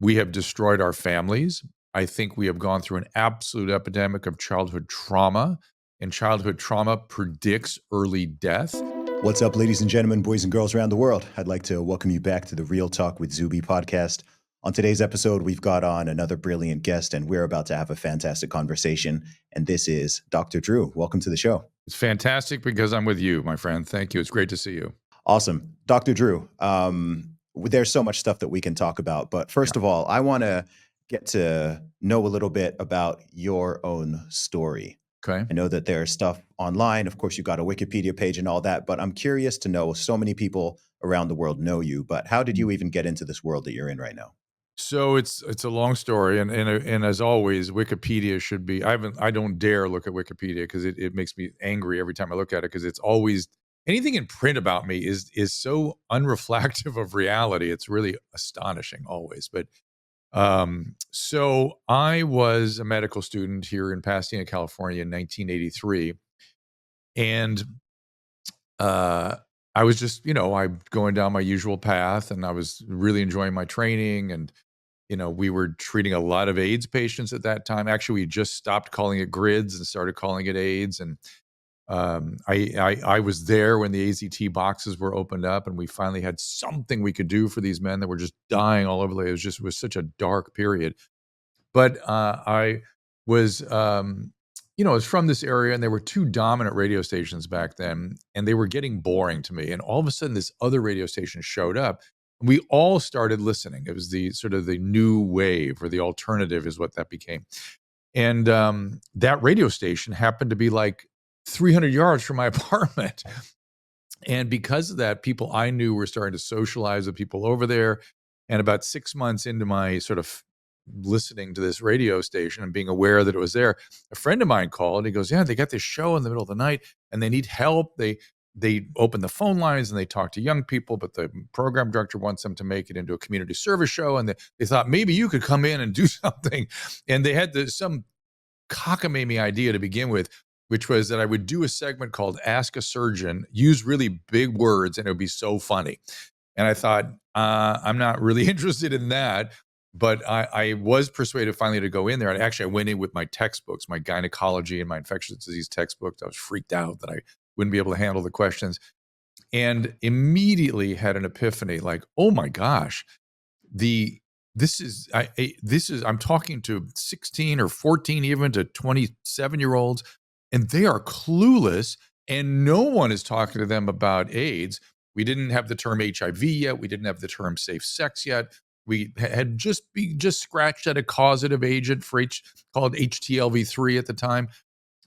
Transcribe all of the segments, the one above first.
We have destroyed our families. I think we have gone through an absolute epidemic of childhood trauma, and childhood trauma predicts early death. What's up, ladies and gentlemen, boys and girls around the world? I'd like to welcome you back to the Real Talk with Zuby podcast. On today's episode, we've got on another brilliant guest, and we're about to have a fantastic conversation. And this is Dr. Drew. Welcome to the show. It's fantastic because I'm with you, my friend. Thank you. It's great to see you. Awesome. Dr. Drew, there's so much stuff that we can talk about. But first of all, I want to get to know a little bit about your own story. Okay. I know that there's stuff online. Of course, you've got a Wikipedia page and all that, but I'm curious to know, so many people around the world know you, but how did you even get into this world that you're in right now? So it's a long story, and as always, Wikipedia should be. I don't dare look at Wikipedia because it makes me angry every time I look at it, because it's always anything in print about me is so unreflective of reality. It's really astonishing always. But so I was a medical student here in Pasadena, California in 1983, and I was just, I'm going down my usual path, and I was really enjoying my training. And we were treating a lot of AIDS patients at that time. Actually, we just stopped calling it GRIDS and started calling it AIDS. And I was there when the AZT boxes were opened up, and we finally had something we could do for these men that were just dying all over the place. It was such a dark period. But I was, I was from this area, and there were two dominant radio stations back then, and they were getting boring to me. And all of a sudden, this other radio station showed up. We all started listening. It was the sort of the new wave, or the alternative is what that became. And that radio station happened to be like 300 yards from my apartment. And because of that, people I knew were starting to socialize with people over there. And about 6 months into my sort of listening to this radio station and being aware that it was there, a friend of mine called, and he goes, "Yeah, they got this show in the middle of the night and they need help. They open the phone lines and they talk to young people, but the program director wants them to make it into a community service show. And they thought maybe you could come in and do something." And they had some cockamamie idea to begin with, which was that I would do a segment called Ask a Surgeon, use really big words, and it would be so funny. And I thought, I'm not really interested in that. But I was persuaded finally to go in there. And actually, I went in with my textbooks, my gynecology and my infectious disease textbooks. I was freaked out that I wouldn't be able to handle the questions, and immediately had an epiphany, like, oh my gosh, I'm talking to 16 or 14, even to 27-year-olds, and they are clueless, and no one is talking to them about AIDS. We didn't have the term HIV yet. We didn't have the term safe sex yet. We had just scratched at a causative agent called HTLV3 at the time.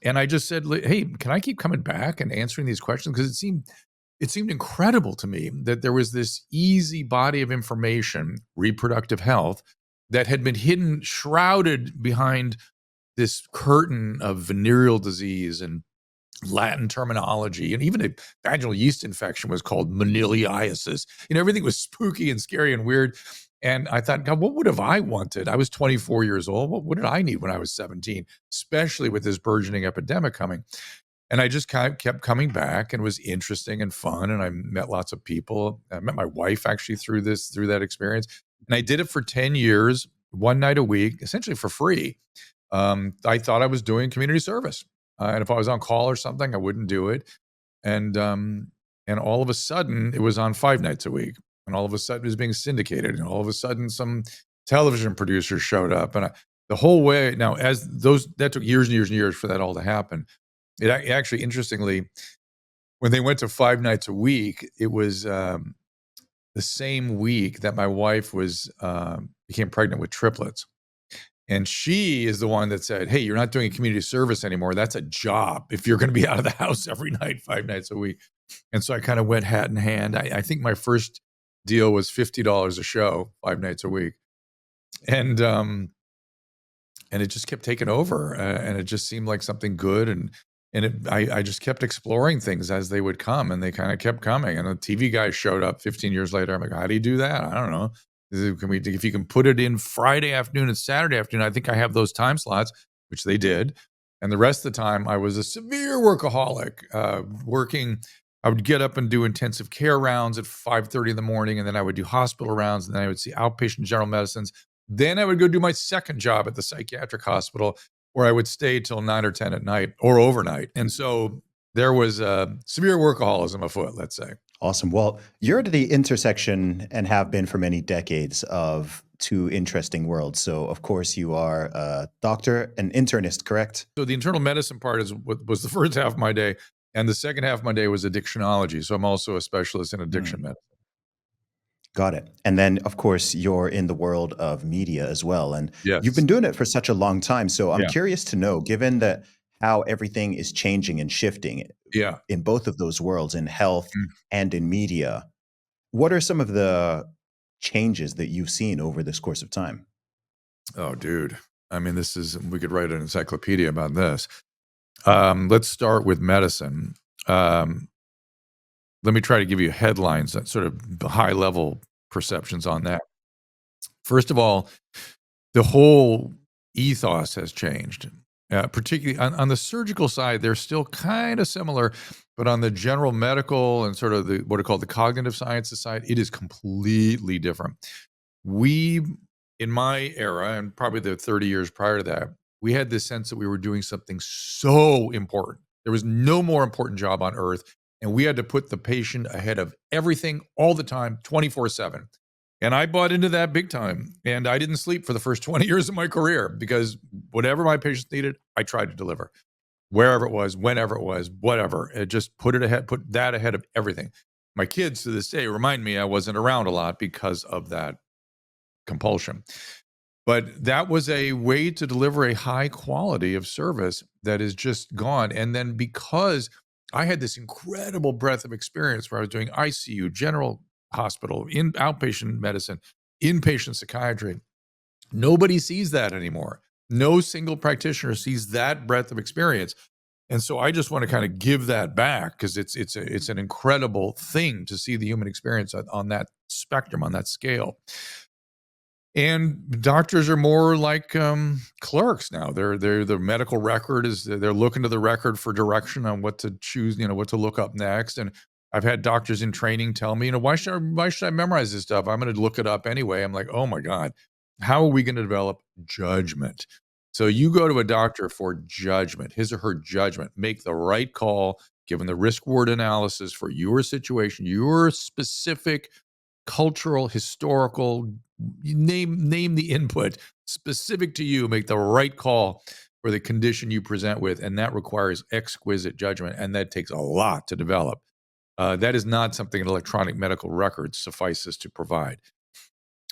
And I just said, "Hey, can I keep coming back and answering these questions?" Because it seemed incredible to me that there was this easy body of information, reproductive health, that had been hidden, shrouded behind this curtain of venereal disease and Latin terminology. And even a vaginal yeast infection was called moniliasis. Everything was spooky and scary and weird. And I thought, God, what would have I wanted? I was 24 years old. What did I need when I was 17, especially with this burgeoning epidemic coming? And I just kind of kept coming back, and it was interesting and fun. And I met lots of people. I met my wife actually through that experience. And I did it for 10 years, one night a week, essentially for free. I thought I was doing community service. And if I was on call or something, I wouldn't do it. And all of a sudden, it was on 5 nights a week. And all of a sudden, it was being syndicated. And all of a sudden, some television producers showed up. And the whole way, now, that took years and years and years for that all to happen. It actually, interestingly, when they went to 5 nights a week, it was the same week that my wife became pregnant with triplets. And she is the one that said, "Hey, you're not doing a community service anymore. That's a job if you're going to be out of the house every night, 5 nights a week." And so I kind of went hat in hand. I think my first deal was $50 a show, 5 nights a week. And it just kept taking over. And it just seemed like something good. And I just kept exploring things as they would come, and they kind of kept coming. And a TV guy showed up 15 years later. I'm like, "How do you do that? I don't know. If you can put it in Friday afternoon and Saturday afternoon, I think I have those time slots," which they did. And the rest of the time, I was a severe workaholic, working. I would get up and do intensive care rounds at 5:30 in the morning, and then I would do hospital rounds, and then I would see outpatient general medicines. Then I would go do my second job at the psychiatric hospital, where I would stay till 9 or 10 at night or overnight. And so there was severe workaholism afoot, let's say. Awesome. Well, you're at the intersection and have been for many decades of two interesting worlds. So, of course, you are a doctor, an internist, correct? So the internal medicine part is what was the first half of my day, and the second half of my day was addictionology. So I'm also a specialist in addiction Mm, medicine. got it. And then, of course, you're in the world of media as well. And you've Yes. been doing it for such a long time. So I'm Yeah. curious to know, given that how everything is changing and shifting Yeah. in both of those worlds, in health Mm. and in media, what are some of the changes that you've seen over this course of time? Oh, dude. I mean, we could write an encyclopedia about this. Let's start with medicine. Um, Let me try to give you headlines, that sort of high level perceptions on that. First of all, the whole ethos has changed. Particularly on the surgical side, they're still kind of similar, but on the general medical and sort of the what are called the cognitive sciences side, it is completely different. We, in my era, and probably the 30 years prior to that, we had this sense that we were doing something so important. There was no more important job on earth, and we had to put the patient ahead of everything all the time, 24/7. And I bought into that big time. And I didn't sleep for the first 20 years of my career because whatever my patients needed, I tried to deliver. Wherever it was, whenever it was, whatever. It just put that ahead of everything. My kids to this day remind me I wasn't around a lot because of that compulsion. But that was a way to deliver a high quality of service that is just gone. And then because I had this incredible breadth of experience where I was doing ICU, general hospital, in outpatient medicine, inpatient psychiatry, nobody sees that anymore. No single practitioner sees that breadth of experience. And so I just want to kind of give that back because it's an incredible thing to see the human experience on that spectrum, on that scale. And doctors are more like clerks now. They're the medical record is they're looking to the record for direction on what to choose, what to look up next. And I've had doctors in training tell me, why should I memorize this stuff? I'm going to look it up anyway. I'm like, oh my god, how are we going to develop judgment? So you go to a doctor for judgment, his or her judgment, make the right call, given the risk reward analysis for your situation, your specific cultural, historical, you name the input specific to you, make the right call for the condition you present with, and that requires exquisite judgment, and that takes a lot to develop. That is not something an electronic medical record suffices to provide.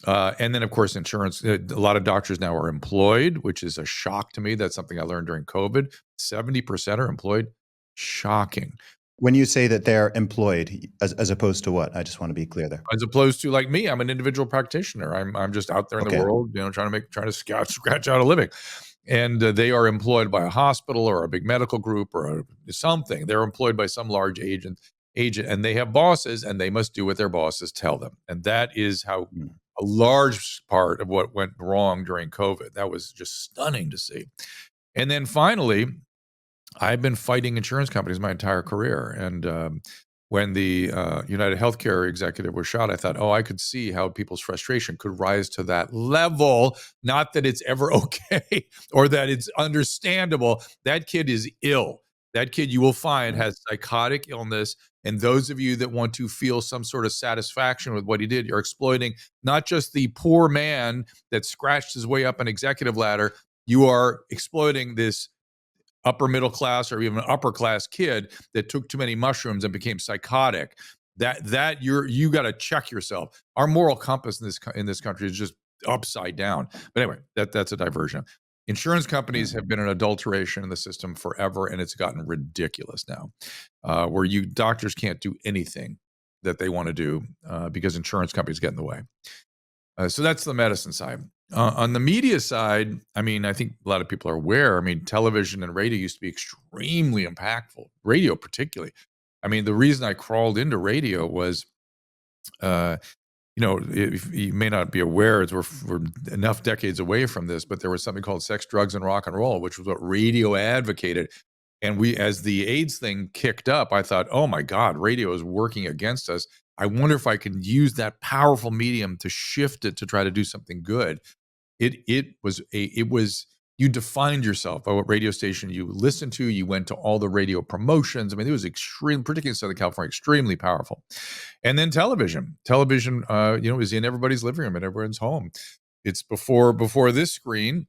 And then, of course, insurance. A lot of doctors now are employed, which is a shock to me. That's something I learned during COVID. 70% are employed. Shocking. When you say that they're employed, as opposed to what? I just want to be clear there. As opposed to like me, I'm an individual practitioner. I'm just out there in the Okay. world, trying to scratch out a living. And they are employed by a hospital or a big medical group or something. They're employed by some large agent, and they have bosses, and they must do what their bosses tell them. And that is how Mm. a large part of what went wrong during COVID. That was just stunning to see. And then finally, I've been fighting insurance companies my entire career. And when the United Healthcare executive was shot, I thought, oh, I could see how people's frustration could rise to that level. Not that it's ever okay or that it's understandable. That kid is ill. That kid you will find Right. has psychotic illness. And those of you that want to feel some sort of satisfaction with what he did, you're exploiting not just the poor man that scratched his way up an executive ladder, you are exploiting this upper middle class or even upper class kid that took too many mushrooms and became psychotic. You got to check yourself. Our moral compass in this country is just upside down. But anyway, that's a diversion. Insurance companies Mhm. have been an adulteration in the system forever, and it's gotten ridiculous now, where you doctors can't do anything that they want to do because insurance companies get in the way. So that's the medicine side. On the media side, I mean, I think a lot of people are aware. I mean, television and radio used to be extremely impactful. Radio, particularly. I mean, the reason I crawled into radio was, uh, if you may not be aware, we're enough decades away from this, but there was something called sex, drugs, and rock and roll, which was what radio advocated. And as the AIDS thing kicked up, I thought, oh my God, radio is working against us. I wonder if I can use that powerful medium to shift it to try to do something good. it was you defined yourself by what radio station you listened to. You went to all the radio promotions. I mean, it was extreme, particularly in Southern California, extremely powerful. And then television, is in everybody's living room and everyone's home. It's before this screen.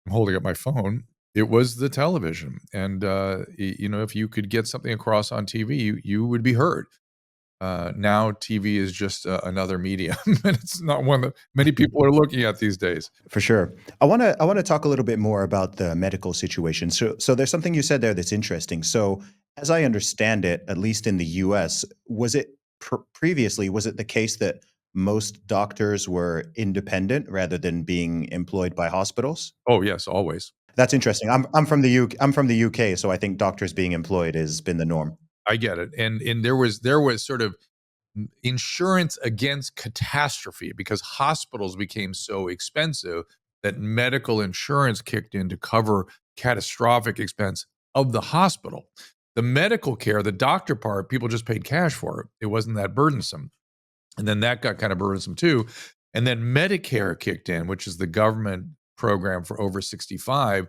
I'm holding up my phone. It was the television, and if you could get something across on TV, you would be heard. Now TV is just another medium, and it's not one that many people are looking at these days. For sure. I want to talk a little bit more about the medical situation. So there's something you said there that's interesting. So as I understand it, at least in the US, was it previously was it the case that most doctors were independent rather than being employed by hospitals? Oh yes, always. That's interesting. I'm from the UK. I'm from the UK, so I think doctors being employed has been the norm. I get it, and there was sort of insurance against catastrophe because hospitals became so expensive that medical insurance kicked in to cover catastrophic expense of the hospital. The medical care, the doctor part, people just paid cash for it. It wasn't that burdensome. And then that got kind of burdensome too. And then Medicare kicked in, which is the government program for over 65.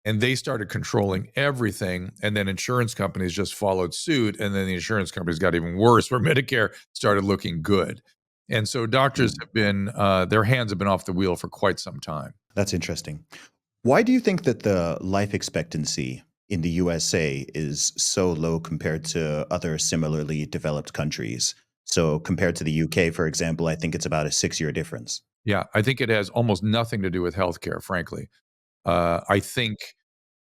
And they started controlling everything. And then insurance companies just followed suit. And then the insurance companies got even worse, where Medicare started looking good. And so doctors Mm, have been, their hands have been off the wheel for quite some time. that's interesting. Why do you think that the life expectancy in the USA is so low compared to other similarly developed countries? So compared to the UK, for example, I think it's about a 6-year difference. Yeah, I think it has almost nothing to do with healthcare, frankly. I think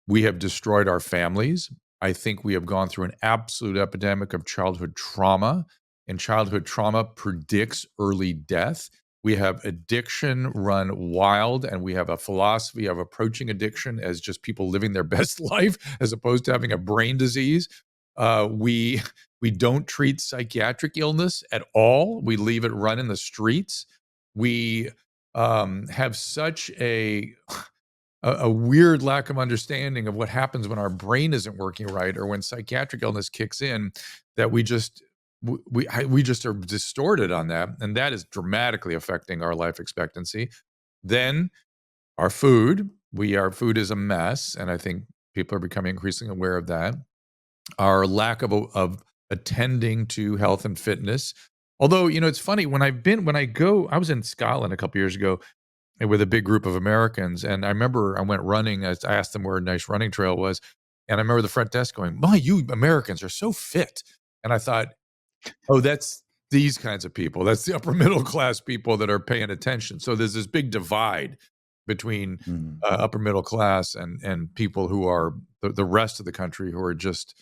we have destroyed our families. I think we have gone through an absolute epidemic of childhood trauma, and childhood trauma predicts early death. We have addiction run wild, and we have a philosophy of approaching addiction as just people living their best life as opposed to having a brain disease. We don't treat psychiatric illness at all. We leave it run in the streets. We have such a weird lack of understanding of what happens when our brain isn't working right or when psychiatric illness kicks in, that we just are distorted on that, and that is dramatically affecting our life expectancy. Then our our food is a mess, and I think people are becoming increasingly aware of that. Our lack of attending to health and fitness. Although, it's funny, I was in Scotland a couple years ago and with a big group of Americans. And I remember I went running. I asked them where a nice running trail was. And I remember the front desk going, "My, you Americans are so fit." And I thought, oh, that's these kinds of people. That's the upper middle class people that are paying attention. So there's this big divide between Mm. upper middle class and people who are the rest of the country who are just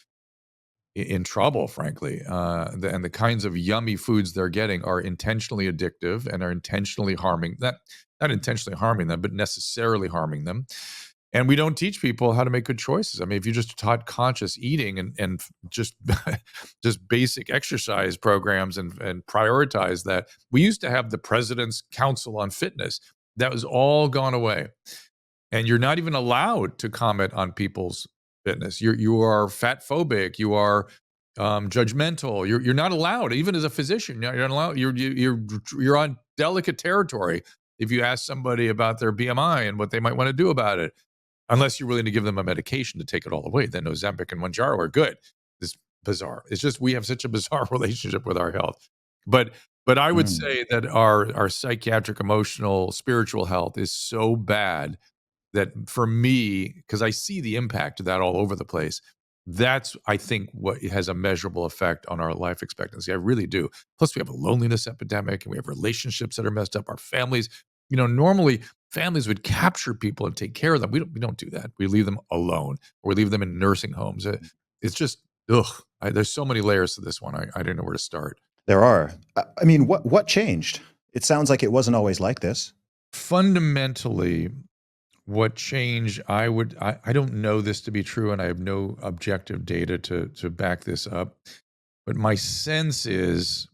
in trouble, frankly. And the kinds of yummy foods they're getting are intentionally addictive and are intentionally harming that, not intentionally harming them, but necessarily harming them. And we don't teach people how to make good choices. I mean, if you just taught conscious eating and just just basic exercise programs and prioritize that. We used to have the President's Council on Fitness. That was all gone away, and you're not even allowed to comment on people's fitness. You are fat phobic. You are judgmental. You're not allowed, even as a physician. You're not allowed. You're on delicate territory if you ask somebody about their BMI and what they might want to do about it, unless you're willing to give them a medication to take it all away. Then Ozempic and Mounjaro are good. It's bizarre. It's just we have such a bizarre relationship with our health. But but I would Mm. say that our psychiatric, emotional, spiritual health is so bad that for me, because I see the impact of that all over the place, that's, I think, what has a measurable effect on our life expectancy. I really do. Plus, we have a loneliness epidemic and we have relationships that are messed up. Our families, normally families would capture people and take care of them. We don't do that. We leave them alone or we leave them in nursing homes. It's just, ugh. There's so many layers to this one. I don't know where to start. There are. I mean, what changed? It sounds like it wasn't always like this. Fundamentally, what change I don't know this to be true, and I have no objective data to back this up, but my sense is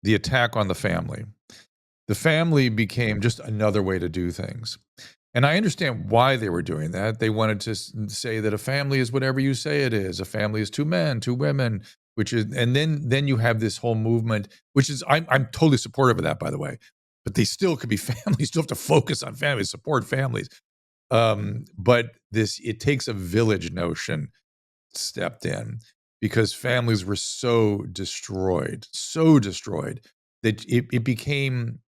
the attack on the family. The family became just another way to do things. And I understand why they were doing that. They wanted to say that a family is whatever you say it is. A family is two men, two women, which is, and then you have this whole movement, which is I'm totally supportive of that, by the way. but they still could be families. Still have to focus on families, support families. But it takes a village notion stepped in because families were so destroyed that it became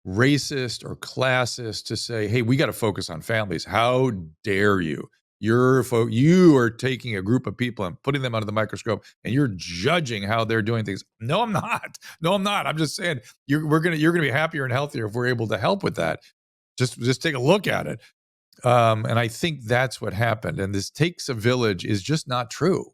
racist or classist to say, hey, we got to focus on families. How dare you? You are taking a group of people and putting them under the microscope and you're judging how they're doing things. No, I'm not. No, I'm not. I'm just saying you're gonna be happier and healthier if we're able to help with that. Just take a look at it. And I think that's what happened. And this takes a village is just not true.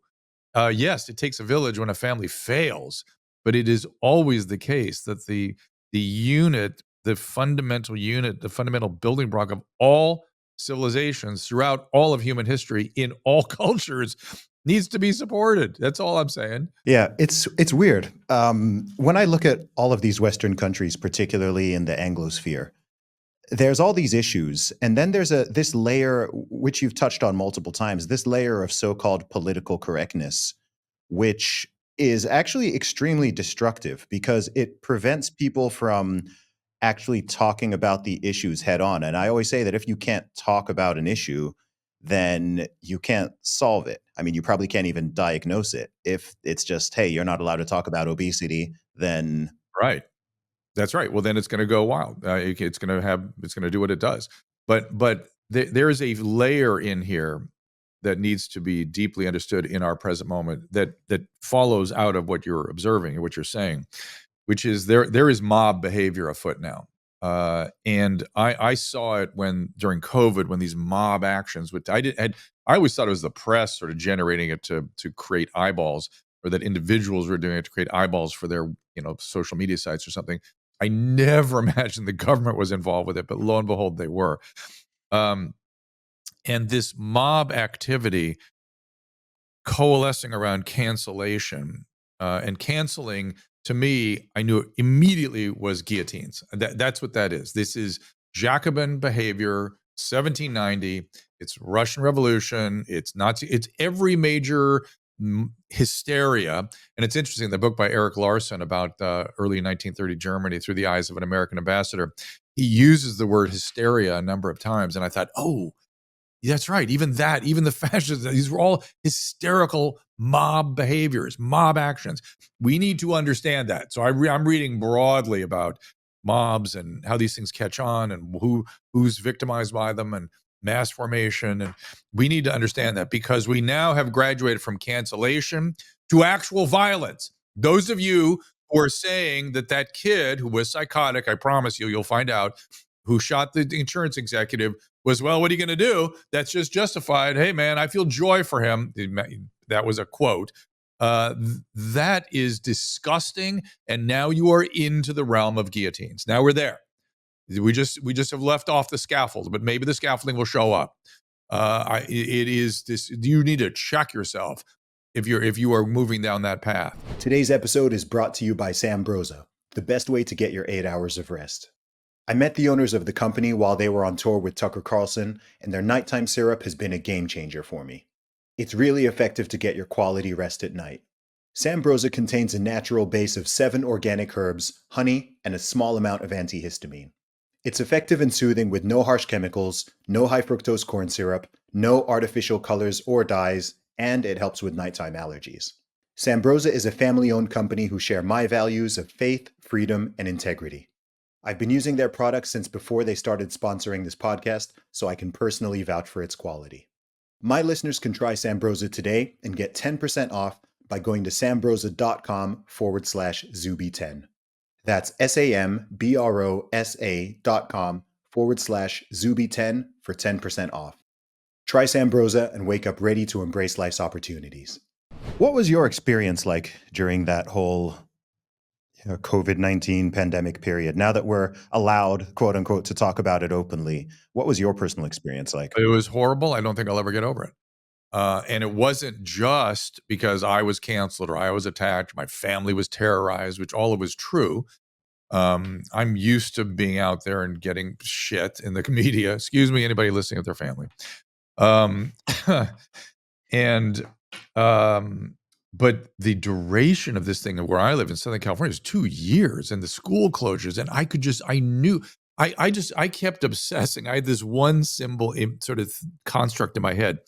Yes, it takes a village when a family fails, but it is always the case that the unit, the fundamental unit, the fundamental building block of all civilizations throughout all of human history in all cultures needs to be supported. That's all I'm saying. Yeah, it's weird. When I look at all of these Western countries, particularly in the Anglosphere, there's all these issues, and then there's this layer which you've touched on multiple times. This layer of so-called political correctness, which is actually extremely destructive because it prevents people from actually talking about the issues head on. And I always say that if you can't talk about an issue, then you can't solve it. I mean, you probably can't even diagnose it. If it's just, hey, you're not allowed to talk about obesity, then Right. That's right. Well, then it's going to go wild. It's going to do what it does. But there is a layer in here that needs to be deeply understood in our present moment that follows out of what you're observing and what you're saying, which is there is mob behavior afoot now. And I saw it during COVID when these mob actions, which I always thought it was the press sort of generating it to create eyeballs, or that individuals were doing it to create eyeballs for their social media sites or something. I never imagined the government was involved with it, but lo and behold, they were. And this mob activity coalescing around cancellation and canceling, to me, I knew immediately was guillotines. That's what that is. This is Jacobin behavior, 1790. It's Russian Revolution. It's Nazi. It's every major hysteria. And it's interesting, the book by Eric Larson about early 1930 Germany through the eyes of an American ambassador, he uses the word hysteria a number of times. And I thought, oh, that's right. Even the fascists, these were all hysterical mob behaviors, mob actions. We need to understand that. So I'm reading broadly about mobs and how these things catch on and who's victimized by them and mass formation. And we need to understand that because we now have graduated from cancellation to actual violence. Those of you who are saying that kid who was psychotic, I promise you'll find out, who shot the insurance executive was, well, what are you going to do? That's just justified. Hey, man, I feel joy for him. That was a quote. That is disgusting. And now you are into the realm of guillotines. Now we're there. We just have left off the scaffold, but maybe the scaffolding will show up. It is this. You need to check yourself if you are moving down that path. Today's episode is brought to you by Sambrosa, the best way to get your 8 hours of rest. I met the owners of the company while they were on tour with Tucker Carlson, and their nighttime syrup has been a game changer for me. It's really effective to get your quality rest at night. Sambrosa contains a natural base of 7 organic herbs, honey, and a small amount of antihistamine. It's effective and soothing with no harsh chemicals, no high fructose corn syrup, no artificial colors or dyes, and it helps with nighttime allergies. Sambrosa is a family-owned company who share my values of faith, freedom, and integrity. I've been using their products since before they started sponsoring this podcast, so I can personally vouch for its quality. My listeners can try Sambrosa today and get 10% off by going to sambrosa.com/Zuby10. That's SAMBROSA.com/Zuby10 for 10% off. Try Sambrosa and wake up ready to embrace life's opportunities. What was your experience like during that whole COVID-19 pandemic period? Now that we're allowed, quote unquote, to talk about it openly, what was your personal experience like? It was horrible. I don't think I'll ever get over it. And it wasn't just because I was canceled or I was attacked. My family was terrorized, which all of it was true. I'm used to being out there and getting shit in the media. Excuse me, anybody listening with their family. And But the duration of this thing where I live in Southern California is 2 years, and the school closures, and I knew I kept obsessing. I had this one symbol in sort of construct in my head.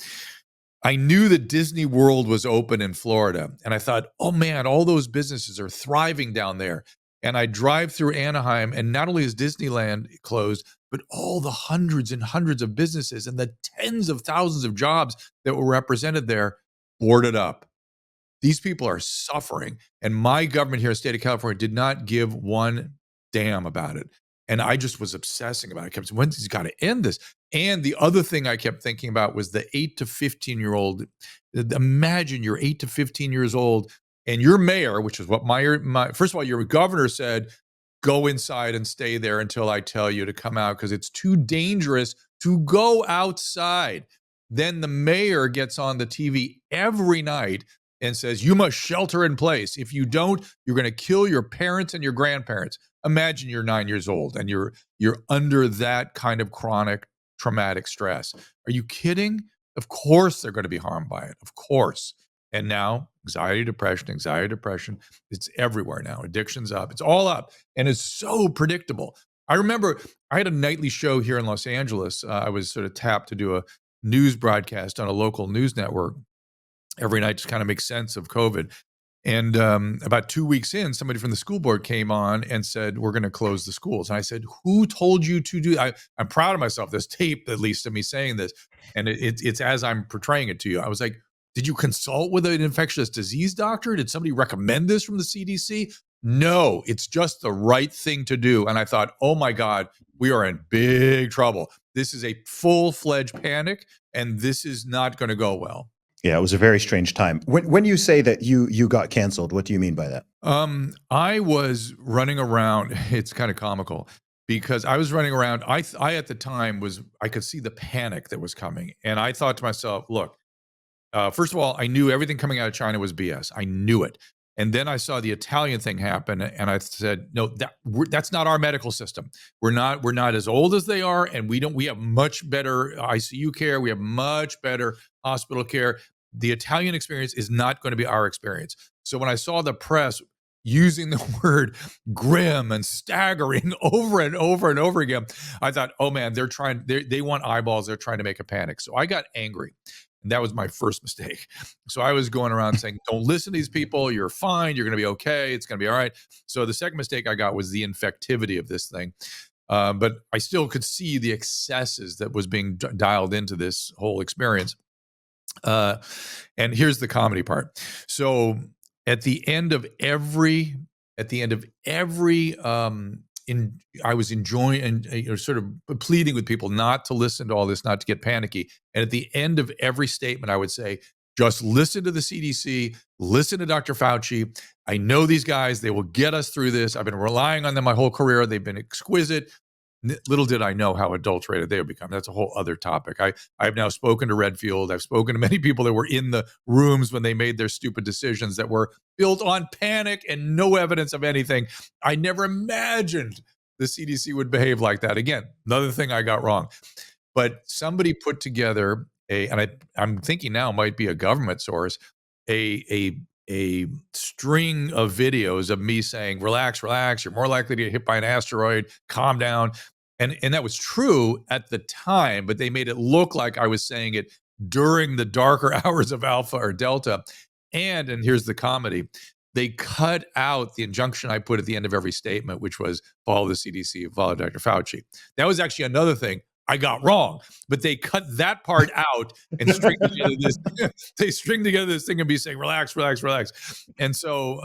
I knew that Disney World was open in Florida, and I thought, "Oh, man, all those businesses are thriving down there." And I drive through Anaheim, and not only is Disneyland closed, but all the hundreds and hundreds of businesses and the tens of thousands of jobs that were represented there boarded up. These people are suffering, and my government here in the state of California did not give one damn about it. And I just was obsessing about it. I kept saying, "When's this got to end this?" And the other thing I kept thinking about was the 8 to 15-year-old. Imagine you're 8 to 15 years old and your mayor, which is what my first of all, your governor said, "Go inside and stay there until I tell you to come out because it's too dangerous to go outside." Then the mayor gets on the TV every night and says, "You must shelter in place. If you don't, you're going to kill your parents and your grandparents." Imagine you're 9 years old and you're under that kind of chronic traumatic stress. Are you kidding? Of course they're going to be harmed by it. Of course. And now anxiety, depression, it's everywhere now. Addiction's up. It's all up. And it's so predictable. I remember I had a nightly show here in Los Angeles. I was sort of tapped to do a news broadcast on a local news network every night to kind of make sense of COVID. And about 2 weeks in, somebody from the school board came on and said, "We're going to close the schools." And I said, "Who told you to do?" I'm proud of myself. There's tape, at least, of me saying this, and it's as I'm portraying it to you. I was like, "Did you consult with an infectious disease doctor? Did somebody recommend this from the CDC?" No, it's just the right thing to do. And I thought, "Oh my God, we are in big trouble. This is a full-fledged panic, and this is not going to go well." Yeah, it was a very strange time. When you say that you got canceled, what do you mean by that? I was running around. It's kind of comical because I was running around. I at the time I could see the panic that was coming, and I thought to myself, "Look, first of all, I knew everything coming out of China was BS. I knew it." And then I saw the Italian thing happen, and I said, "No, that's not our medical system. We're not as old as they are, and we have much better ICU care. We have much better hospital care. The Italian experience is not going to be our experience." So when I saw the press using the word grim and staggering over and over and over again, I thought, "Oh man, they want eyeballs. They're trying to make a panic." So I got angry. And that was my first mistake. So I was going around saying, "Don't listen to these people. You're fine. You're going to be okay. It's going to be all right." So the second mistake I got was the infectivity of this thing. But I still could see the excesses that was being dialed into this whole experience. Uh, and here's the comedy part. So at the end of every, at the end of every, in I was enjoying and sort of pleading with people not to listen to all this, not to get panicky. And at the end of every statement, I would say, "Just listen to the CDC, listen to Dr. Fauci. I know these guys; they will get us through this. I've been relying on them my whole career. They've been exquisite." Little did I know how adulterated they would become. That's a whole other topic. I've now spoken to Redfield. I've spoken to many people that were in the rooms when they made their stupid decisions that were built on panic and no evidence of anything. I never imagined the CDC would behave like that. Again, another thing I got wrong. But somebody put together I'm thinking now it might be a government source, a string of videos of me saying, "Relax, relax. You're more likely to get hit by an asteroid. Calm down." And that was true at the time, but they made it look like I was saying it during the darker hours of Alpha or Delta. And here's the comedy. They cut out the injunction I put at the end of every statement, which was follow the CDC, follow Dr. Fauci. That was actually another thing I got wrong, but they cut that part out and string together this. They string together this thing and be saying, "Relax, relax, relax." And so,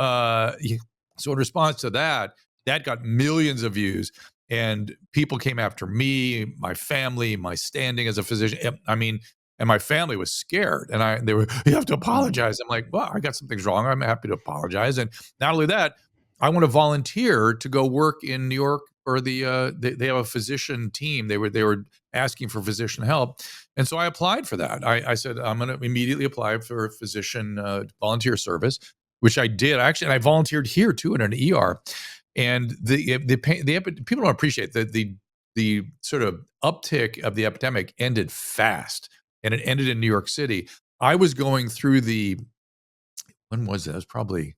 so in response to that, that got millions of views, and people came after me, my family, my standing as a physician. I mean, and my family was scared, and they were, "You have to apologize." I'm like, "Well, I got some things wrong. I'm happy to apologize." And not only that, I want to volunteer to go work in New York or they have a physician team. They were asking for physician help, and so I applied for that. I said I'm going to immediately apply for a physician volunteer service, which I did actually, and I volunteered here too in an ER. And people don't appreciate that the sort of uptick of the epidemic ended fast, and it ended in New York City. I was going through the when was that? It was probably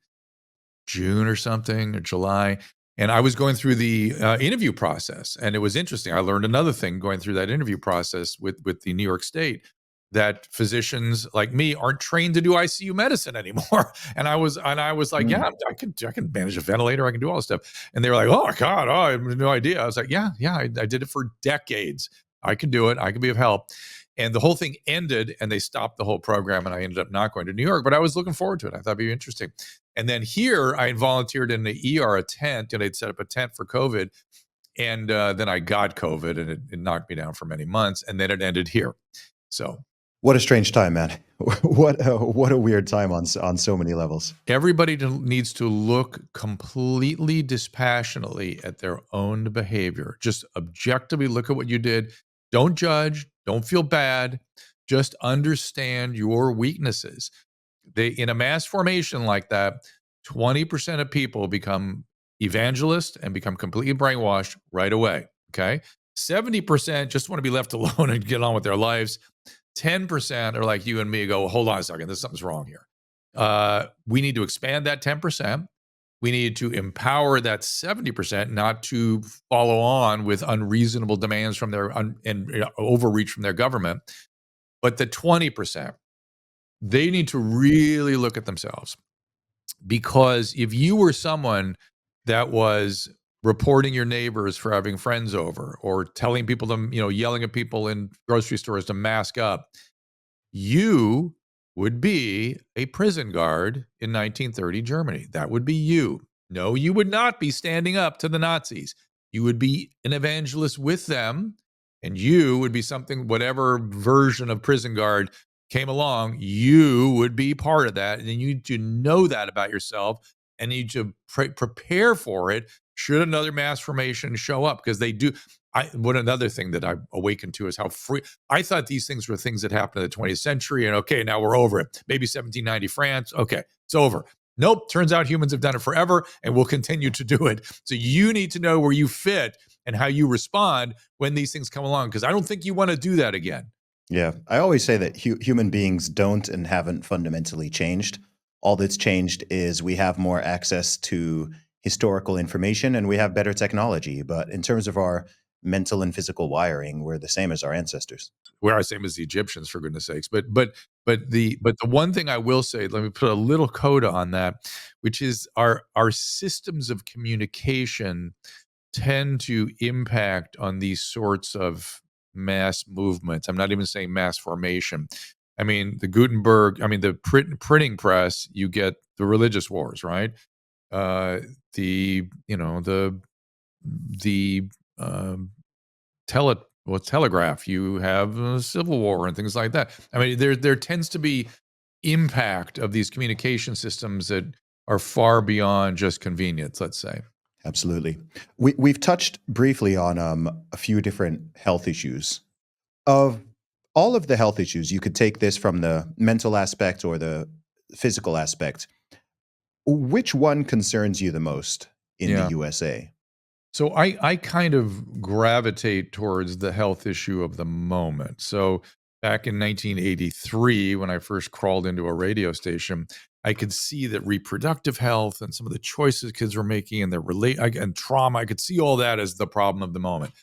June or something, or July. And I was going through the interview process, and it was interesting. I learned another thing going through that interview process with the New York State, that physicians like me aren't trained to do ICU medicine anymore. And I was like, yeah, Mm. I can manage a ventilator, I can do all this stuff. And they were like, oh my God, oh, I have no idea. I was like, yeah, I did it for decades. I can do it. I can be of help. And the whole thing ended, and they stopped the whole program, and I ended up not going to New York. But I was looking forward to it. I thought it'd be interesting. And then here, I volunteered in the ER, a tent, and they'd set up a tent for COVID. And then I got COVID, and it knocked me down for many months. And then it ended here. So What a strange time, man. What a weird time on so many levels. everybody needs to look completely dispassionately at their own behavior. Just objectively look at what you did. Don't judge. Don't feel bad. Just understand your weaknesses. In a mass formation like that, 20% of people become evangelists and become completely brainwashed right away. Okay. 70% just want to be left alone and get on with their lives. 10% are like you and me, go, well, hold on a second, something's wrong here. We need to expand that 10%. We need to empower that 70% not to follow on with unreasonable demands from their and overreach from their government. But the 20%, they need to really look at themselves. Because if you were someone that was reporting your neighbors for having friends over, or telling people to, yelling at people in grocery stores to mask up, you would be a prison guard in 1930 Germany. That would be you. No, you would not be standing up to the Nazis. You would be an evangelist with them, and you would be something, whatever version of prison guard came along, you would be part of that. And you need to know that about yourself, and you need to prepare for it should another mass formation show up, because they do. What another thing that I awakened to is how free. I thought these things were things that happened in the 20th century, and okay, now we're over it. Maybe 1790 France. Okay, it's over. Nope. Turns out humans have done it forever, and will continue to do it. So you need to know where you fit and how you respond when these things come along, because I don't think you want to do that again. Yeah, I always say that human beings don't and haven't fundamentally changed. All that's changed is we have more access to historical information and we have better technology. But in terms of our mental and physical wiring, we're the same as our ancestors. We're the same as the Egyptians, for goodness sakes. But the one thing I will say, let me put a little coda on that, which is our systems of communication tend to impact on these sorts of mass movements. I'm not even saying mass formation. I mean, the printing press, you get the religious wars, right? Uh, the, the um, telegraph, you have a civil war and things like that. I mean, there tends to be impact of these communication systems that are far beyond just convenience, let's say. Absolutely. We've touched briefly on a few different health issues. Of all of the health issues, you could take this from the mental aspect or the physical aspect. Which one concerns you the most in the Yeah. USA? So I kind of gravitate towards the health issue of the moment. So back in 1983, when I first crawled into a radio station, I could see that reproductive health and some of the choices kids were making and and trauma, I could see all that as the problem of the moment.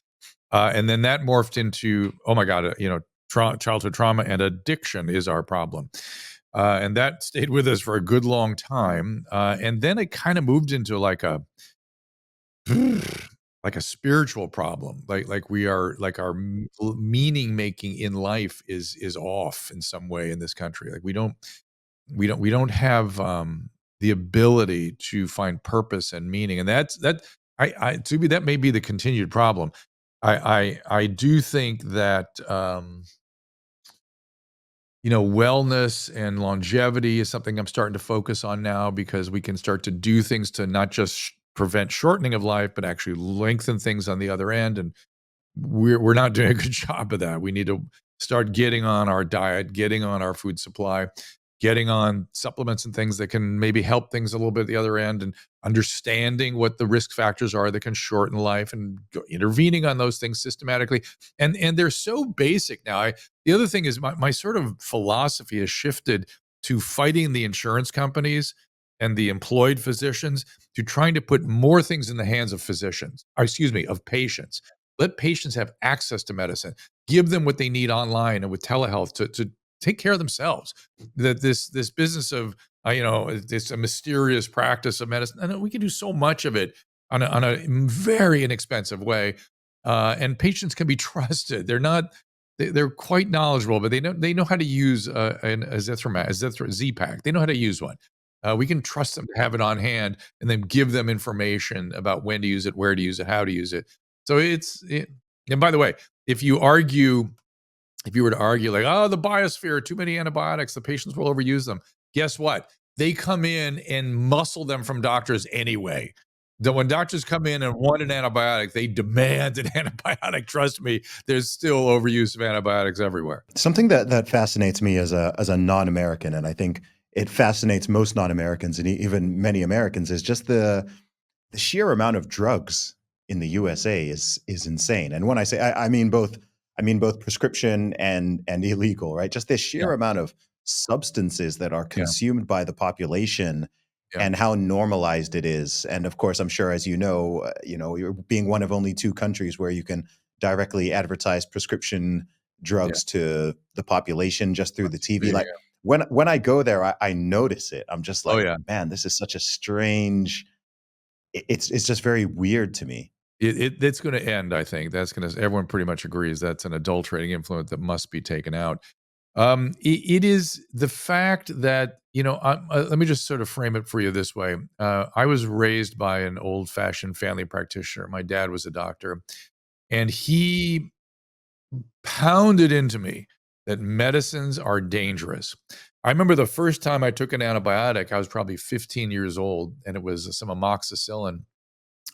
And then that morphed into, oh my God, childhood trauma and addiction is our problem. And that stayed with us for a good long time. And then it kind of moved into like a spiritual problem, like we are, like our meaning making in life is off in some way in this country. Like we don't have the ability to find purpose and meaning, and that I to me, that may be the continued problem. I do think that wellness and longevity is something I'm starting to focus on now, because we can start to do things to not just prevent shortening of life, but actually lengthen things on the other end. And we're not doing a good job of that. We need to start getting on our diet, getting on our food supply, getting on supplements and things that can maybe help things a little bit at the other end, and understanding what the risk factors are that can shorten life, and intervening on those things systematically. And they're so basic now. The other thing is, my sort of philosophy has shifted to fighting the insurance companies and the employed physicians, to trying to put more things in the hands of physicians, or excuse me, of patients. Let patients have access to medicine. Give them what they need online and with telehealth to take care of themselves. That this business of it's a mysterious practice of medicine. And we can do so much of it on a very inexpensive way, and patients can be trusted. They're quite knowledgeable, but they know how to use a Z-Pack. They know how to use one. We can trust them to have it on hand, and then give them information about when to use it, where to use it, how to use it. So and by the way, if you were to argue like, oh, the biosphere, too many antibiotics, the patients will overuse them. Guess what? They come in and muscle them from doctors anyway. When doctors come in and want an antibiotic, they demand an antibiotic. Trust me, there's still overuse of antibiotics everywhere. Something that fascinates me as a non-American, and I think it fascinates most non-Americans and even many Americans, is just the sheer amount of drugs in the USA is insane. And when I say I mean both prescription and illegal, right? Just the Yeah, sheer amount of substances that are yeah, consumed by the population yeah, and how normalized it is. And of course, I'm sure, as you're being one of only two countries where you can directly advertise prescription yeah. drugs to the population just through the TV. Yeah. Like when I go there, I notice it. I'm just Oh like, yeah. man, this is such a strange it's just very weird to me. It's going to end. I think that's going to. Everyone pretty much agrees that's an adulterating influence that must be taken out. It is the fact that let me just sort of frame it for you this way. I was raised by an old-fashioned family practitioner. My dad was a doctor, and he pounded into me that medicines are dangerous. I remember the first time I took an antibiotic, I was probably 15 years old, and it was some amoxicillin.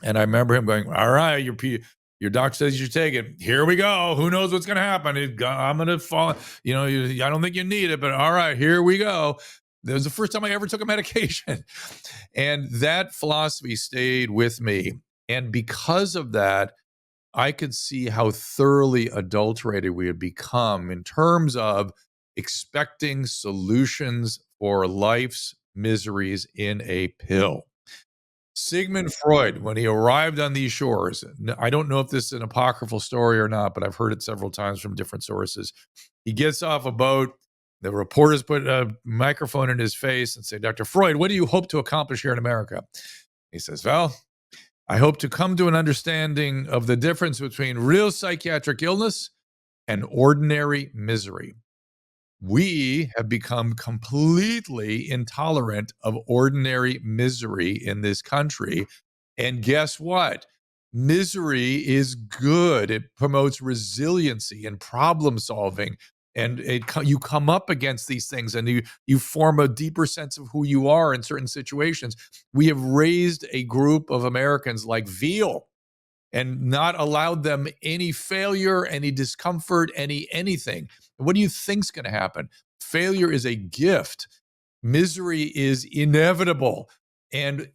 And I remember him going, "All right, your doctor says you should take it. Here we go. Who knows what's going to happen? I'm going to fall. I don't think you need it, but all right, here we go." That was the first time I ever took a medication, and that philosophy stayed with me. And because of that, I could see how thoroughly adulterated we had become in terms of expecting solutions for life's miseries in a pill. Sigmund Freud, when he arrived on these shores, I don't know if this is an apocryphal story or not, but I've heard it several times from different sources. He gets off a boat. The reporters put a microphone in his face and say, "Dr. Freud, what do you hope to accomplish here in America?" He says, "Well, I hope to come to an understanding of the difference between real psychiatric illness and ordinary misery. We have become completely intolerant of ordinary misery in this country. And guess what? Misery is good. It promotes resiliency and problem solving. And you come up against these things, and you form a deeper sense of who you are in certain situations. We have raised a group of Americans like veal and not allowed them any failure, any discomfort, anything. What do you think's going to happen? Failure is a gift. Misery is inevitable. And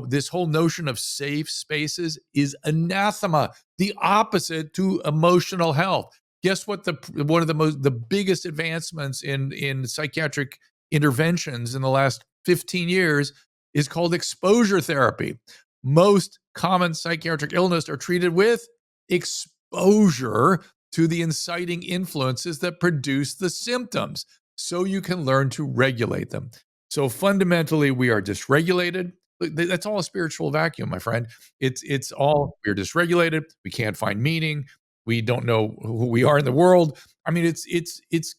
this whole notion of safe spaces is anathema, the opposite to emotional health. Guess what? One of the biggest advancements in psychiatric interventions in the last 15 years is called exposure therapy. Most common psychiatric illness are treated with exposure to the inciting influences that produce the symptoms, so you can learn to regulate them. So fundamentally, we are dysregulated. That's all a spiritual vacuum, my friend. It's all, we're dysregulated. We can't find meaning. We don't know who we are in the world. I mean, it's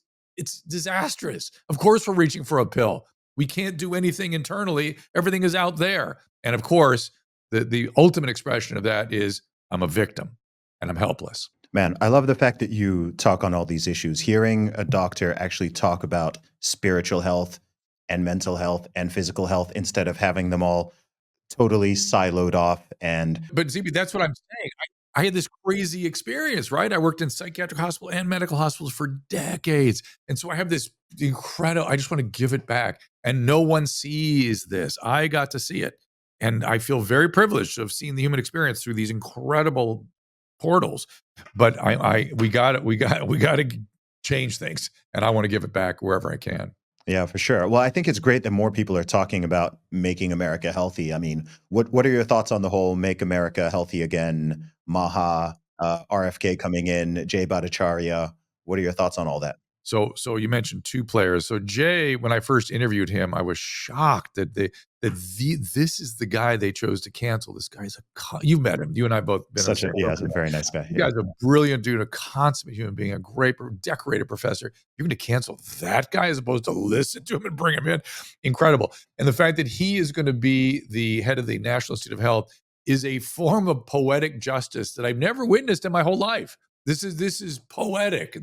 disastrous. Of course, we're reaching for a pill. We can't do anything internally. Everything is out there. And of course, the ultimate expression of that is, I'm a victim and I'm helpless. Man, I love the fact that you talk on all these issues. Hearing a doctor actually talk about spiritual health and mental health and physical health instead of having them all totally siloed off. And But Zuby, that's what I'm saying. I had this crazy experience, right? I worked in psychiatric hospital and medical hospitals for decades. And so I have this incredible, I just want to give it back. And no one sees this. I got to see it. And I feel very privileged to have seen the human experience through these incredible portals. But we got to change things. And I want to give it back wherever I can. Yeah, for sure. Well, I think it's great that more people are talking about making America healthy. I mean, what are your thoughts on the whole "Make America Healthy Again," MAHA, RFK coming in, Jay Bhattacharya? What are your thoughts on all that? So you mentioned 2 players. So Jay, when I first interviewed him, I was shocked this is the guy they chose to cancel. This guy's you've met him. You and I both been in the Such a same room yeah, a together. very nice guy. The Yeah. guy's a brilliant dude, a consummate human being, a great decorated professor. You're gonna cancel that guy as opposed to listen to him and bring him in? Incredible. And the fact that he is gonna be the head of the National Institute of Health is a form of poetic justice that I've never witnessed in my whole life. This is poetic.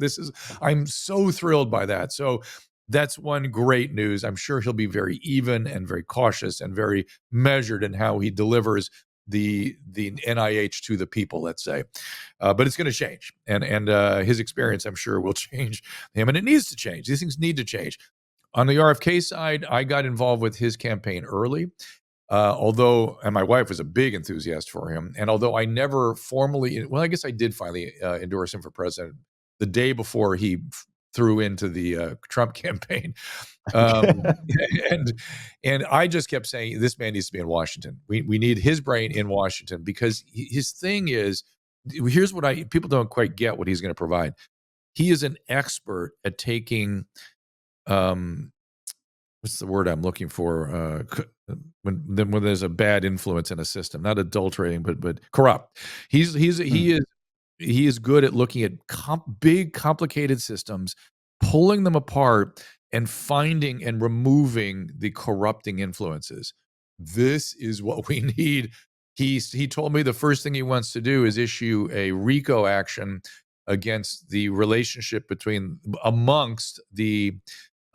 I'm so thrilled by that. So that's one great news. I'm sure he'll be very even and very cautious and very measured in how he delivers the NIH to the people, let's say. But it's going to change, and his experience, I'm sure, will change him, and it needs to change. These things need to change. On the RFK side, I got involved with his campaign early. And my wife was a big enthusiast for him. And although I never formally, well, I guess I did finally endorse him for president the day before he threw into the Trump campaign. Um, and and I just kept saying, this man needs to be in Washington. We need his brain in Washington because his thing is, here's what people don't quite get what he's going to provide. He is an expert at taking um, what's the word I'm looking for? When there's a bad influence in a system, not adulterating, but corrupt. Mm. He is good at looking at big, complicated systems, pulling them apart, and finding and removing the corrupting influences. This is what we need. He told me the first thing he wants to do is issue a RICO action against the relationship amongst the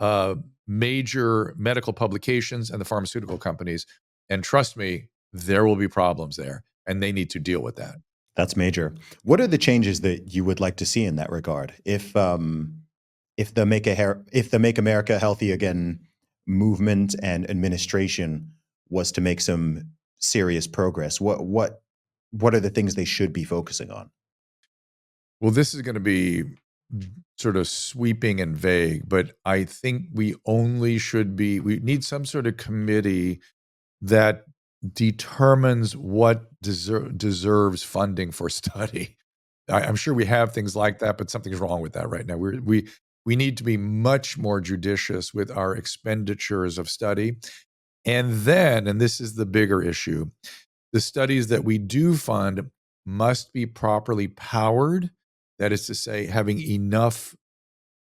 uh, major medical publications and the pharmaceutical companies. And trust me, there will be problems there, and they need to deal with that. That's major. What are the changes that you would like to see in that regard? If the Make America Healthy Again movement and administration was to make some serious progress, what are the things they should be focusing on? Well, this is going to be sort of sweeping and vague, but I think we need some sort of committee that determines what deserves funding for study. I'm sure we have things like that, but something's wrong with that right now. We need to be much more judicious with our expenditures of study. And this is the bigger issue, the studies that we do fund must be properly powered. That is to say, having enough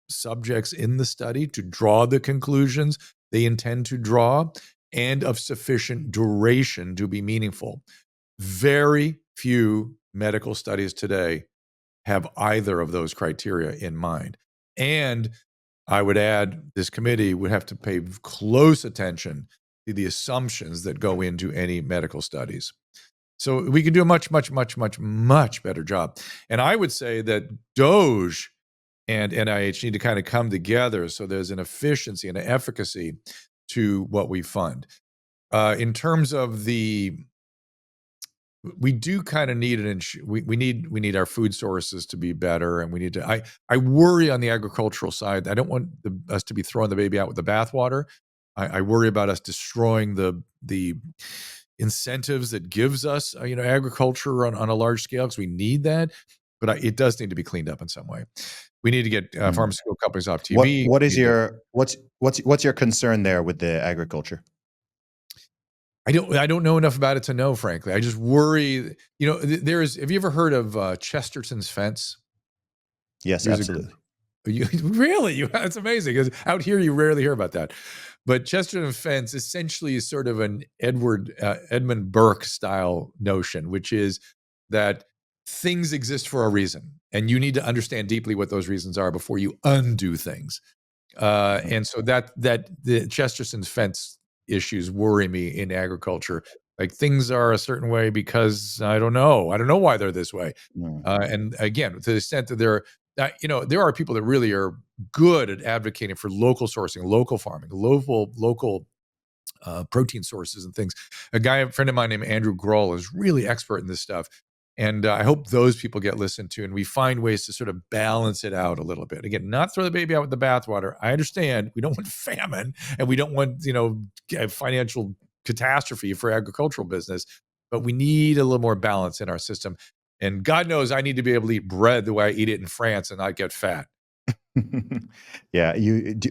subjects in the study to draw the conclusions they intend to draw and of sufficient duration to be meaningful. Very few medical studies today have either of those criteria in mind. And I would add, this committee would have to pay close attention to the assumptions that go into any medical studies. So we could do a much, much, much, much, much better job. And I would say that Doge and NIH need to kind of come together so there's an efficiency and an efficacy to what we fund. In terms of we do kind of need we need our food sources to be better, and we need to. I worry on the agricultural side. I don't want us to be throwing the baby out with the bathwater. I worry about us destroying the incentives that gives us agriculture on a large scale because we need that, but it does need to be cleaned up in some way. We need to get Mm. pharmaceutical companies off What TV. what We is need to your what's your concern there with the agriculture? I don't know enough about it to know, frankly. I just worry. Have you ever heard of Chesterton's fence? Yes, He was a absolutely. really that's amazing. 'Cause out here, you rarely hear about that. But Chesterton fence essentially is sort of an Edmund Burke style notion, which is that things exist for a reason, and you need to understand deeply what those reasons are before you undo things. Mm, And so that the Chesterton's fence issues worry me in agriculture. Like things are a certain way because I don't know why they're this way. mm, And again, to the extent that there are people that really are good at advocating for local sourcing, local farming, local protein sources and things. A friend of mine named Andrew Grohl is really expert in this stuff. And I hope those people get listened to, and we find ways to sort of balance it out a little bit. Again, not throw the baby out with the bathwater. I understand we don't want famine, and we don't want financial catastrophe for agricultural business, but we need a little more balance in our system. And God knows I need to be able to eat bread the way I eat it in France and not get fat. Yeah,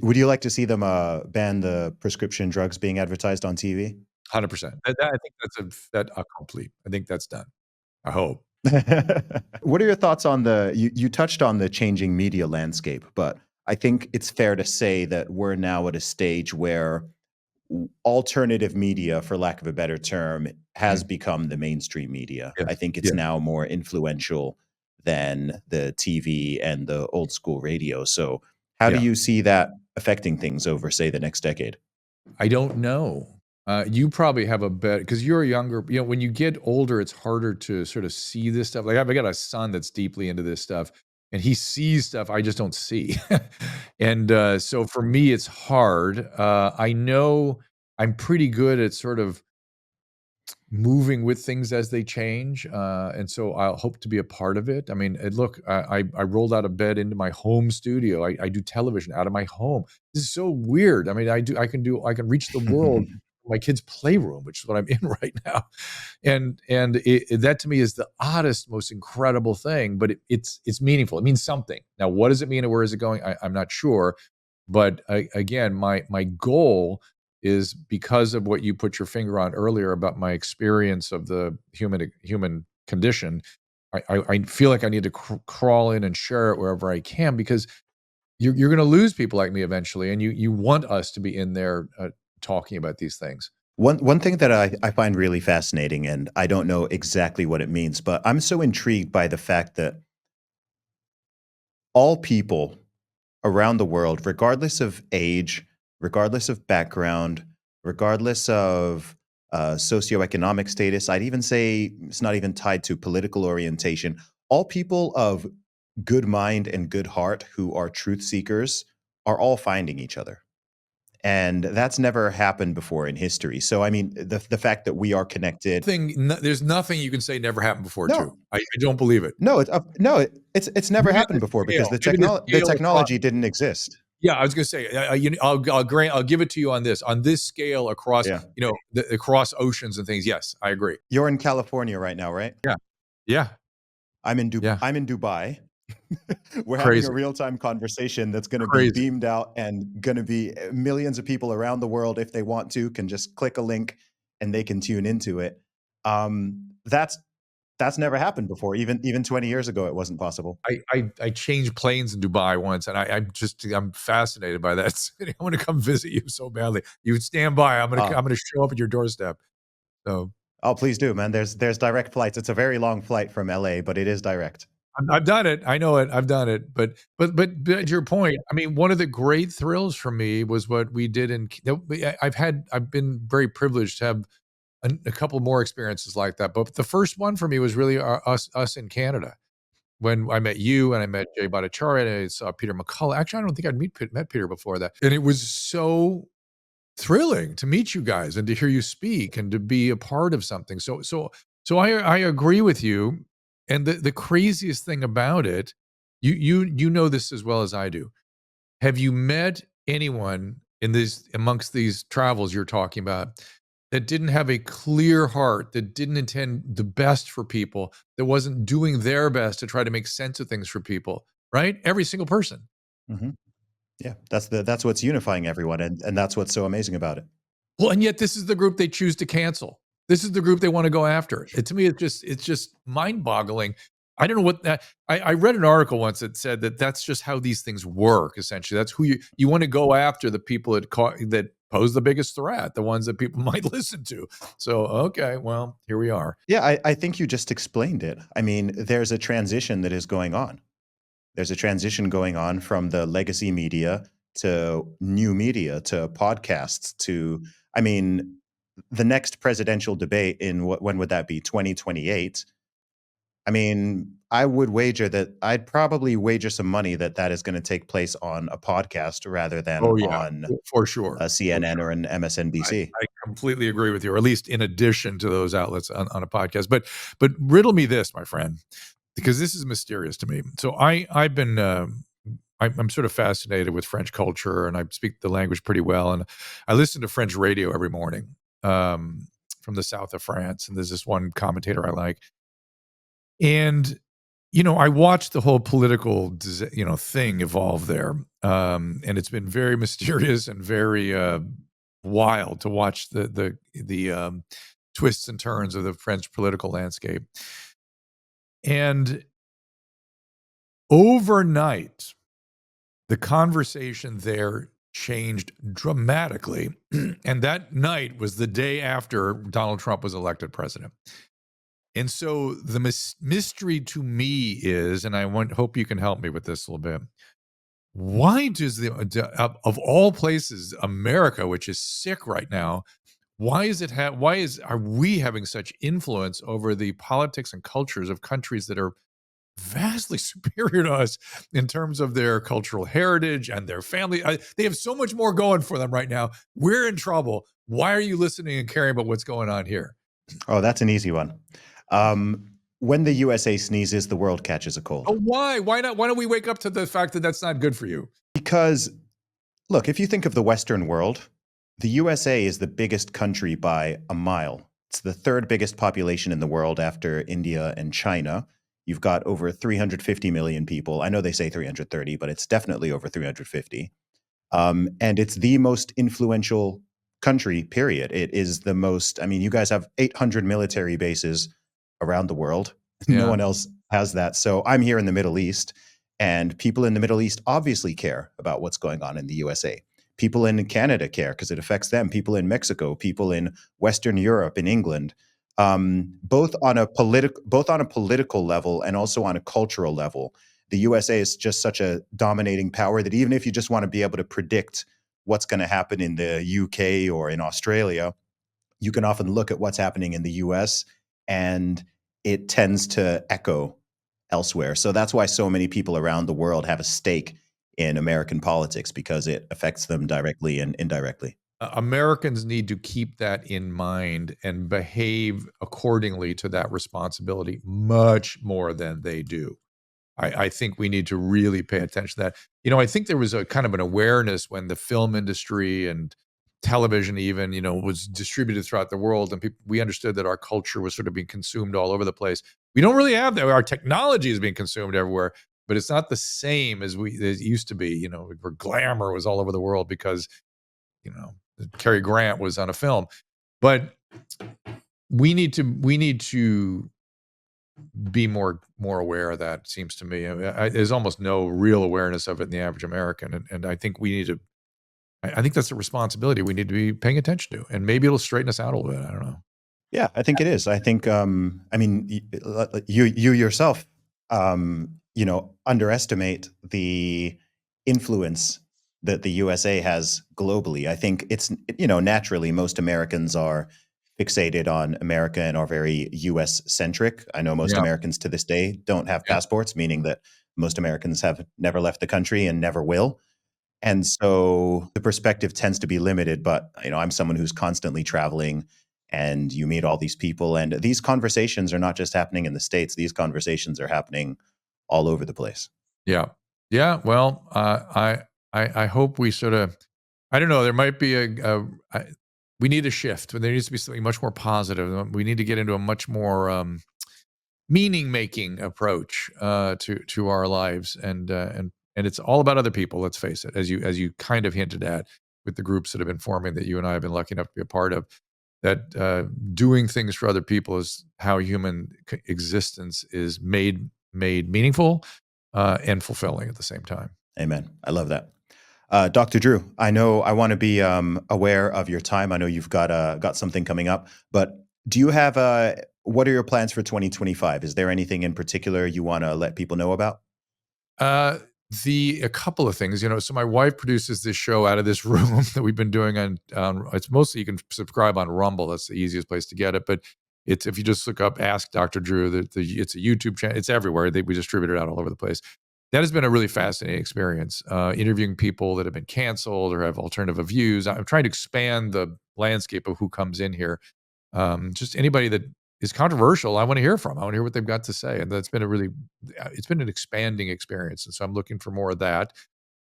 would you like to see them ban the prescription drugs being advertised on TV? 100%. I think that's a complete. I think that's done. I hope. What are your thoughts on you touched on the changing media landscape, but I think it's fair to say that we're now at a stage where alternative media, for lack of a better term, has Mm. become the mainstream media. Yes. I think it's Yes. now more influential than the TV and the old school radio. So how do Yeah. you see that affecting things over, say, the next decade? I don't know. You probably have a bet because you're younger. When you get older, it's harder to sort of see this stuff. Like I've got a son that's deeply into this stuff, and he sees stuff I just don't see. And so for me, it's hard. I know I'm pretty good at sort of moving with things as they change, and so I'll hope to be a part of it. I mean, look, I rolled out of bed into my home studio. I do television out of my home. This is so weird. I mean, I can reach the world from my kid's playroom, which is what I'm in right now, and that to me is the oddest, most incredible thing. But it's meaningful. It means something. Now, what does it mean, and where is it going? I'm not sure. But again, my goal is because of what you put your finger on earlier about my experience of the human condition. I feel like I need to crawl in and share it wherever I can because you're going to lose people like me eventually, and you want us to be in there talking about these things. One thing that I find really fascinating, and I don't know exactly what it means, but I'm so intrigued by the fact that all people around the world, regardless of age, regardless of background, regardless of socioeconomic status, I'd even say it's not even tied to political orientation. All people of good mind and good heart who are truth seekers are all finding each other. And that's never happened before in history. So, I mean, the fact that we are connected. There's nothing you can say never happened before, Drew. No, I don't believe it. no, it's never happened before because Maybe the the scale across. technology didn't exist. Yeah, I was gonna say, I'll give it to you on this scale across, Yeah. across oceans and things. Yes, I agree. You're in California right now, right? Yeah, yeah, yeah. I'm in Dubai. We're having a Crazy, real-time conversation that's going to be crazy. beamed out and going to be millions of people around the world, if they want to, can just click a link and they can tune into it. That's never happened before. Even 20 years ago, it wasn't possible. I changed planes in Dubai once, and I'm fascinated by that city. I want to come visit you so badly. You stand by. I'm gonna show up at your doorstep. So Oh, please do, man. There's direct flights. It's a very long flight from LA, but it is direct. I've done it. I know it. I've done it. But to your point, I mean, one of the great thrills for me was what we did I've been very privileged to have a couple more experiences like that. But the first one for me was really us in Canada when I met you and I met Jay Bhattacharya and I saw Peter McCullough. Actually, I don't think met Peter before that, and it was so thrilling to meet you guys and to hear you speak and to be a part of something. So I agree with you. And the craziest thing about it, you know this as well as I do. Have you met anyone amongst these travels you're talking about that didn't have a clear heart, that didn't intend the best for people, that wasn't doing their best to try to make sense of things for people, right? Every single person. Hmm. Yeah, that's what's unifying everyone, and that's what's so amazing about it. Well, and yet this is the group they choose to cancel. This is the group they want to go after. To me, it's just mind-boggling. I don't know what that. I read an article once that said that that's just how these things work. Essentially, that's who you want to go after, the people that pose the biggest threat, the ones that people might listen to. So, okay, well, here we are. Yeah, I think you just explained it. I mean, there's a transition that is going on. There's a transition going on from the legacy media to new media to podcasts to, I mean, the next presidential debate in when would that be? 2028. I mean, I would wager that I'd probably wager some money that that is going to take place on a podcast rather than Oh yeah, on for sure, a for CNN sure. or an I MSNBC. completely agree with you, or at least in addition to those outlets on a podcast. But riddle me this, my friend, because this is mysterious to me. So I've been I'm sort of fascinated with French culture, and I speak the language pretty well, and I listen to French radio every morning from the south of France, and there's this one commentator I like, and I watched the whole political thing evolve there, and it's been very mysterious and very wild to watch the twists and turns of the French political landscape. And overnight, the conversation there changed dramatically. And that night was the day after Donald Trump was elected president. And so the mystery to me is, and hope you can help me with this a little bit. Why does of all places, America, which is sick right now, are we having such influence over the politics and cultures of countries that are vastly superior to us in terms of their cultural heritage and their family? They have so much more going for them right now. We're in trouble. Why are you listening and caring about what's going on here? Oh, that's an easy one. When the USA sneezes, the world catches a cold. Oh, why? Why not? Why don't we wake up to the fact that that's not good for you? Because, look, if you think of the Western world, the USA is the biggest country by a mile. It's the third biggest population in the world after India and China. You've got over 350 million people. I know they say 330, but it's definitely over 350. And it's the most influential country, period. It is the most, I mean, you guys have 800 military bases around the world. No Yeah. one else has that. So I'm here in the Middle East, and people in the Middle East obviously care about what's going on in the USA. People in Canada care because it affects them. People in Mexico, people in Western Europe, in England, both on a political level and also on a cultural level. The USA is just such a dominating power that even if you just want to be able to predict what's going to happen in the UK or in Australia, you can often look at what's happening in the US and it tends to echo elsewhere. So that's why so many people around the world have a stake in American politics, because it affects them directly and indirectly. Americans need to keep that in mind and behave accordingly to that responsibility much more than they do. I think we need to really pay attention to that. I think there was a kind of an awareness when the film industry and television even, was distributed throughout the world, and we understood that our culture was sort of being consumed all over the place. We don't really have that. Our technology is being consumed everywhere, but it's not the same as it used to be, where glamour was all over the world because, Cary Grant was on a film. But we need to be more aware of that. Seems to me, there's almost no real awareness of it in the average American, and I think we need to. I think that's a responsibility we need to be paying attention to, and maybe it'll straighten us out a little bit. I don't know. Yeah, I think it is. I think, I mean, you yourself, underestimate the influence that the USA has globally. I think it's, naturally most Americans are fixated on America and are very US centric. I know most Yeah, Americans to this day don't have yeah, passports, meaning that most Americans have never left the country and never will. And so the perspective tends to be limited, but I'm someone who's constantly traveling, and you meet all these people, and these conversations are not just happening in the States. These conversations are happening all over the place. yeah, yeah. Well, I hope we sort of. I don't know. There might be we need a shift. There needs to be something much more positive. We need to get into a much more meaning making approach to our lives, and it's all about other people. Let's face it, as you kind of hinted at with the groups that have been forming that you and I have been lucky enough to be a part of. That doing things for other people is how human existence is made meaningful and fulfilling at the same time. Amen. I love that. Dr. Drew, I know I want to be aware of your time. I know you've got something coming up, but do you have what are your plans for 2025? Is there anything in particular you want to let people know about? Uh, a couple of things, So my wife produces this show out of this room that we've been doing on. It's mostly you can subscribe on Rumble. That's the easiest place to get it. But it's if you just look up Ask Dr. Drew, it's a YouTube channel. It's everywhere. We distribute it out all over the place. That has been a really fascinating experience. Interviewing people that have been canceled or have alternative views. I'm trying to expand landscape of who comes in here. Just anybody that is controversial, I want to hear from. I want to hear what they've got to say, and that's been it's been an expanding experience, and so I'm looking for more of that.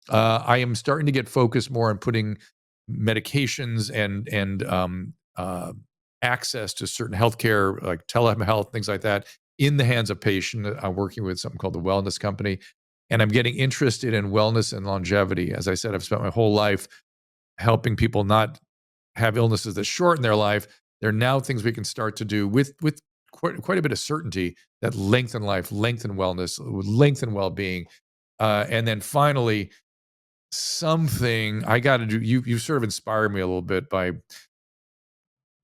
I am starting to get focused more on putting medications and access to certain healthcare, like telehealth, things like that, in the hands of patients. I'm working with something called the Wellness Company, and I'm getting interested in wellness and longevity. As I said, I've spent my whole life helping people not have illnesses that shorten their life. There are now things we can start to do with quite a bit of certainty that lengthen life, lengthen wellness, lengthen well-being, and then finally something I got to do. You sort of inspired me a little bit by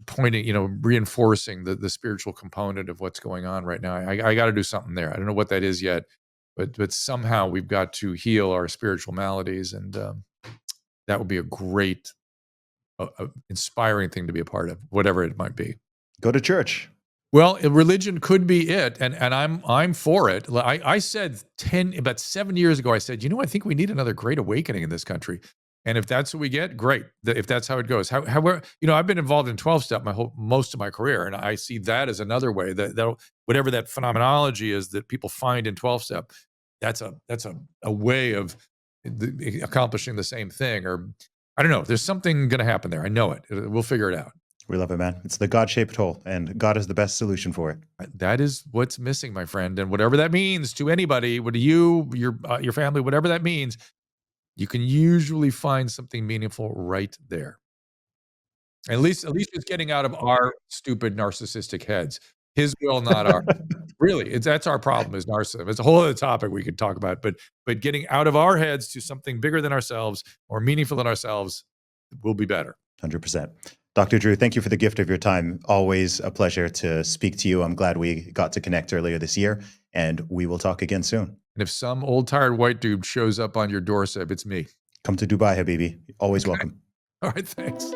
pointing, reinforcing the spiritual component of what's going on right now. I got to do something there. I don't know what that is yet, but somehow we've got to heal our spiritual maladies, and that would be a great, inspiring thing to be a part of, whatever it might be. Go to church. Well, religion could be it, and I'm for it. I said about 7 years ago, I said, I think we need another great awakening in this country, and if that's what we get, great. If that's how it goes, however, I've been involved in 12-step most of my career, and I see that as another way that whatever that phenomenology is that people find in 12-step, that's a way of accomplishing the same thing, or I don't know. There's something going to happen there. I know it. We'll figure it out. We love it, man. It's the God-shaped hole, and God is the best solution for it. That is what's missing, my friend, and whatever that means to anybody, to you, your family, whatever that means, you can usually find something meaningful right there. At least it's getting out of our stupid narcissistic heads. His will, not ours. Really, that's our problem is narcissism. It's a whole other topic we could talk about, but getting out of our heads to something bigger than ourselves, more meaningful than ourselves, will be better. 100%. Dr. Drew, thank you for the gift of your time. Always a pleasure to speak to you. I'm glad we got to connect earlier this year, and we will talk again soon. And if some old tired white dude shows up on your doorstep, it's me. Come to Dubai, Habibi. Always welcome. All right, thanks.